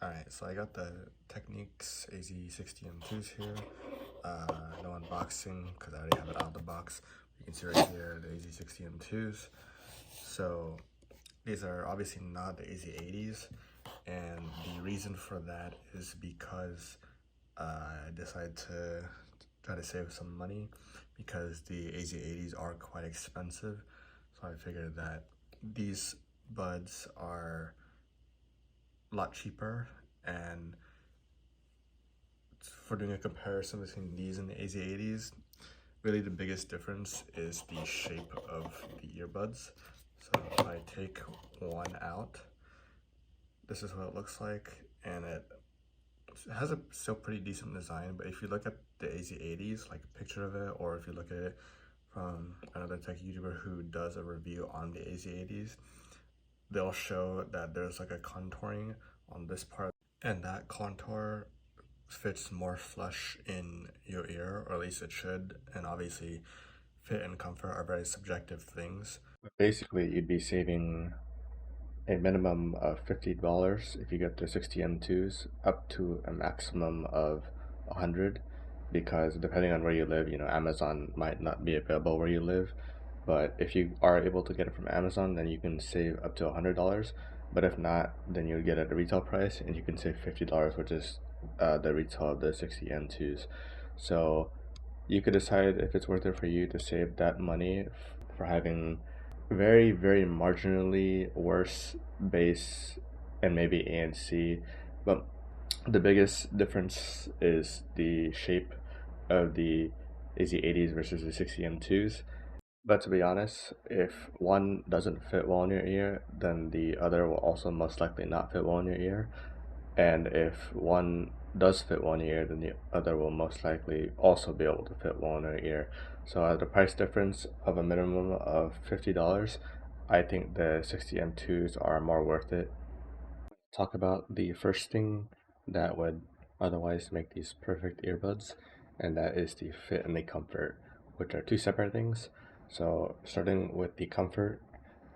Alright, so I got the Technics AZ60M2s here. No unboxing because I already have it out of the box. You can see right here the AZ60M2s. So these are obviously not the AZ80s, and the reason for that is because I decided to try to save some money because the AZ80s are quite expensive. So I figured that these buds are a lot cheaper, and for doing a comparison between these and the AZ80s, really the biggest difference is the shape of the earbuds. So if I take one out, this is what it looks like, and it has a still pretty decent design, but if you look at the AZ80s, like a picture of it, or if you look at it from another tech YouTuber who does a review on the AZ80s, they'll show that there's like a contouring on this part, and that contour fits more flush in your ear, or at least it should. And obviously fit and comfort are very subjective things. Basically, you'd be saving a minimum of $50 if you get the 60M2s, up to a maximum of 100, because depending on where you live, Amazon might not be available where you live. But if you are able to get it from Amazon, then you can save up to $100. But if not, then you would get it at the retail price, and you can save $50, which is the retail of the 60M2s. So you could decide if it's worth it for you to save that money for having very, very marginally worse bass and maybe ANC. But the biggest difference is the shape of the AZ80s versus the 60M2s. But to be honest, if one doesn't fit well in your ear, then the other will also most likely not fit well in your ear. And if one does fit one ear, then the other will most likely also be able to fit well in your ear. So at the price difference of a minimum of $50, I think the 60M2s are more worth it. Talk about the first thing that would otherwise make these perfect earbuds, and that is the fit and the comfort, which are two separate things. So starting with the comfort,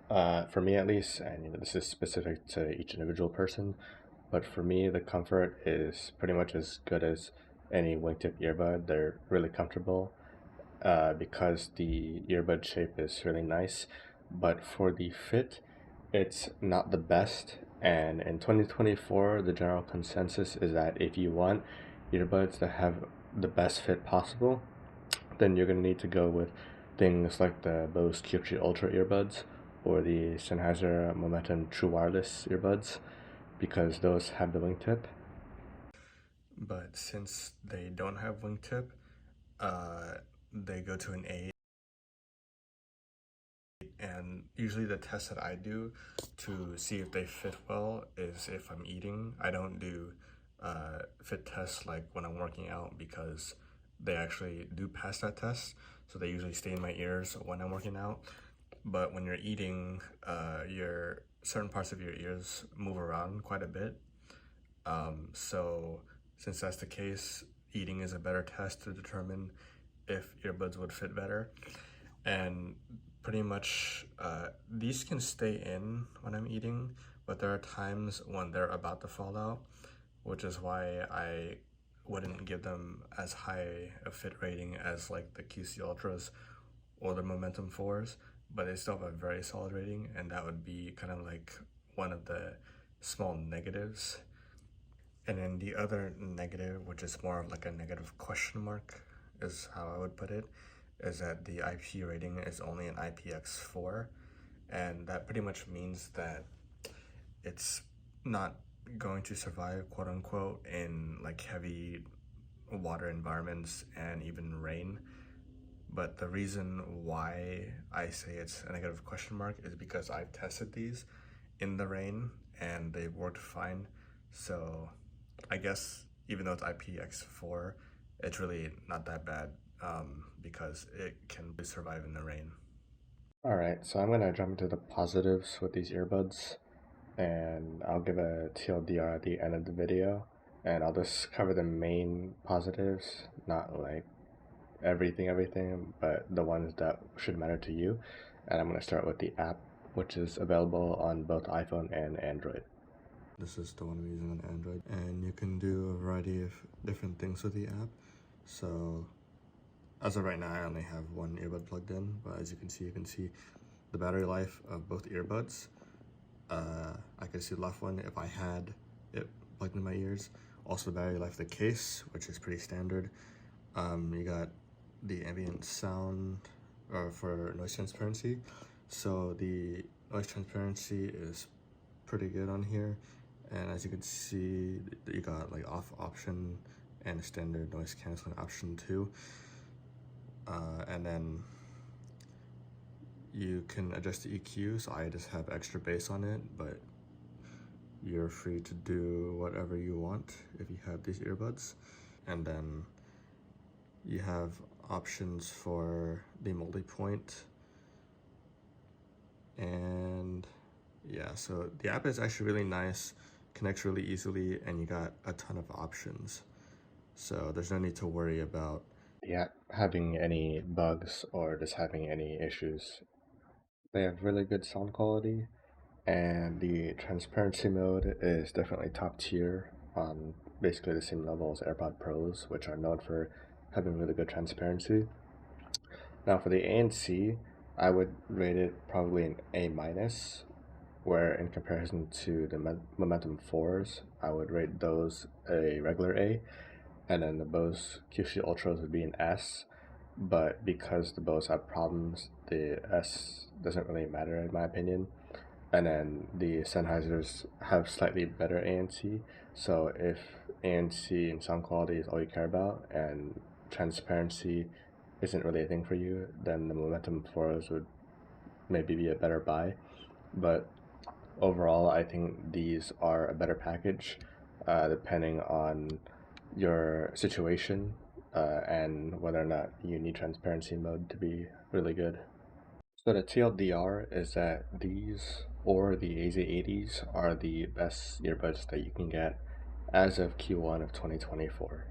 for me at least, and this is specific to each individual person, but for me the comfort is pretty much as good as any wingtip earbud. They're really comfortable because the earbud shape is really nice, but for the fit, it's not the best. And in 2024, the general consensus is that if you want earbuds that have the best fit possible, then you're going to need to go with things like the Bose Q3 Ultra earbuds or the Sennheiser Momentum True Wireless earbuds, because those have the wingtip. But since they don't have wingtip, they go to an 8. And usually the test that I do to see if they fit well is if I'm eating. I don't do fit tests like when I'm working out, because they actually do pass that test. So they usually stay in my ears when I'm working out. But when you're eating, your certain parts of your ears move around quite a bit. So since that's the case, eating is a better test to determine if earbuds would fit better. And pretty much these can stay in when I'm eating, but there are times when they're about to fall out, which is why I wouldn't give them as high a fit rating as like the QC Ultras or the Momentum 4s, but they still have a very solid rating, and that would be kind of like one of the small negatives. And then the other negative, which is more of like a negative question mark, is how I would put it, is that the IP rating is only an IPX4, and that pretty much means that it's not going to survive, quote unquote, in like heavy water environments and even rain. But the reason why I say it's a negative question mark is because I've tested these in the rain and they worked fine. So I guess even though it's IPX4, it's really not that bad, because it can survive in the rain. Alright, so I'm going to jump into the positives with these earbuds, and I'll give a TLDR at the end of the video, and I'll just cover the main positives, not like everything, but the ones that should matter to you. And I'm going to start with the app, which is available on both iPhone and Android. This is the one I'm using on Android, and you can do a variety of different things with the app. So as of right now, I only have one earbud plugged in, but as you can see the battery life of both earbuds. I can see the left one if I had it plugged in my ears. Also the battery life of the case, which is pretty standard. You got the ambient sound for noise transparency. So the noise transparency is pretty good on here. And as you can see, you got like off option and a standard noise canceling option too. And then you can adjust the EQ, so I just have extra bass on it, but you're free to do whatever you want if you have these earbuds. And then you have options for the multi-point. And yeah, so the app is actually really nice, connects really easily, and you got a ton of options. So there's no need to worry about the app having any bugs or just having any issues. They have really good sound quality, and the transparency mode is definitely top tier on basically the same level as AirPod Pros, which are known for having really good transparency. Now for the ANC, I would rate it probably an A minus, where in comparison to the Momentum 4s, I would rate those a regular A, and then the Bose QC Ultras would be an S. But because the Bose have problems, the S doesn't really matter in my opinion. And then the Sennheisers have slightly better ANC. So if ANC and sound quality is all you care about and transparency isn't really a thing for you, then the Momentum 4s would maybe be a better buy. But overall, I think these are a better package depending on your situation and whether or not you need transparency mode to be really good. So the TLDR is that these or the AZ80s are the best earbuds that you can get as of Q1 of 2024.